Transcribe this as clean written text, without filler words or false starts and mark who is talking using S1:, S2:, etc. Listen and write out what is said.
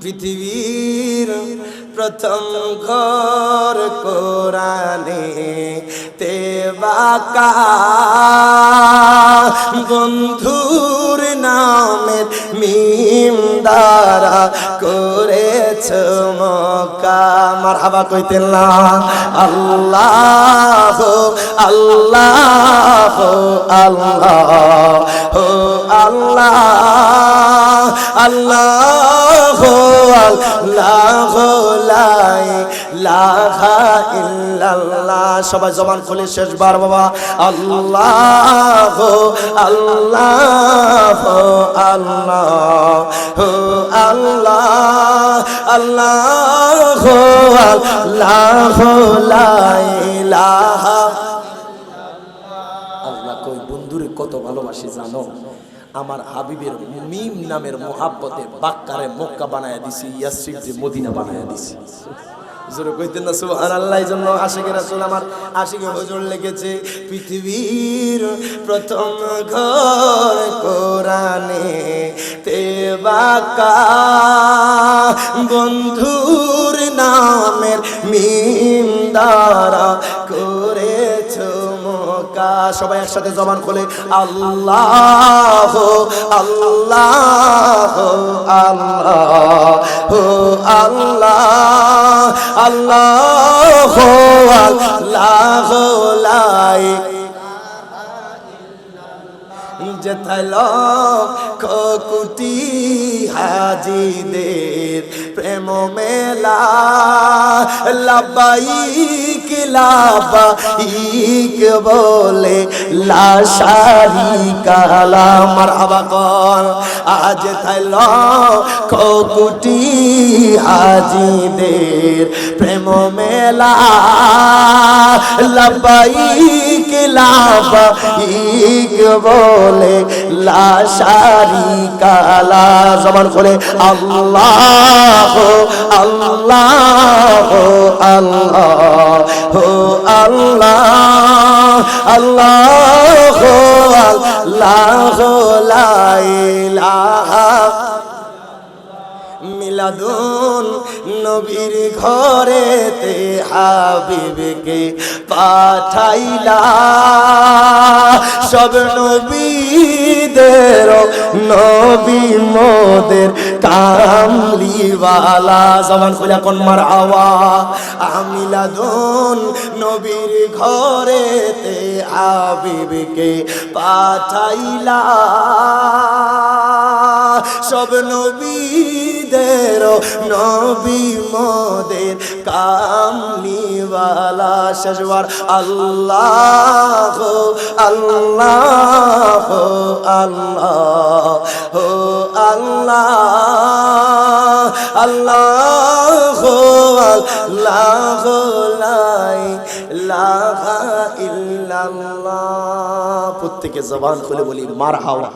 S1: পৃথিবীর প্রথম ঘর কোরআনে তেবাকা বন্ধুর নামের মিম দ্বারা করেছ মক্কা। মারহাবা কইতেন না? আল্লাহ আল্লাহ আল্লাহ আল্লাহ আল্লাহ আল্লাহ লা ইলাহা ইল্লাল্লাহ। সবাই জবান খুলে শেষবার বাবা আল্লাহ আল্লাহ আল্লাহ আল্লাহ আল্লাহ আল্লাহ লা ইলাহা। আল্লাহ কই বন্ধুরে কত ভালোবাসি জানো? আমার হাবিবের মিম নামের মোহাব্বতে বাক্কারে মক্কা বানায়া দিছি, ইয়াসরিব যে মদিনা বানায়া দিছি। জোরে কইতেন না সুবহানাল্লাহ। এই জন্য আশিকে রাসূল আমার আশিকে হুজুর লিখেছে পৃথিবীর প্রথম ঘর কোরআনে তেবাকা বন্ধুর নামের মিম দ্বারা করেছ মক্কা। সবাই একসাথে জবান খুলে আল্লাহ আল্লাহ আল্লাহ আল্লাহ আল্লাহ আল্লাহ লা যেথায় লক্ষ কোটি হাজিদের প্রেম মেলা লাব্বাইক লাব্বাইক বলে লা শারিকা লা। মারহাবা কর। আজ যেথায় লক্ষ কোটি হাজিদের প্রেম মেলা লাব্বাইক লাব্বাইক বলে লা শারিকা লা। জবান খুলে আল্লাহ আল্লাহ আল্লাহ আল্লাহ আল্লাহ আল্লাহ লা ইলাহা। মিলাদুন নবীর ঘরেতে হাবিবকে পাঠাইলা সব নবীদের নবী মোদের কামলিওয়ালা। জবান খুলে কোন মারহাবা। মিলাদুন নবীর ঘরেতে হাবিবকে পাঠাইলা সব নবীদের নবী মোদের কামলিওয়ালা। শেষবার আল্লাহ আল্লাহ আল্লাহ আল্লাহ আল্লাহ আল্লাহ লা ইলাহা ইল্লাল্লাহ। প্রত্যেকে জবান খুলে বলি মারহাবা।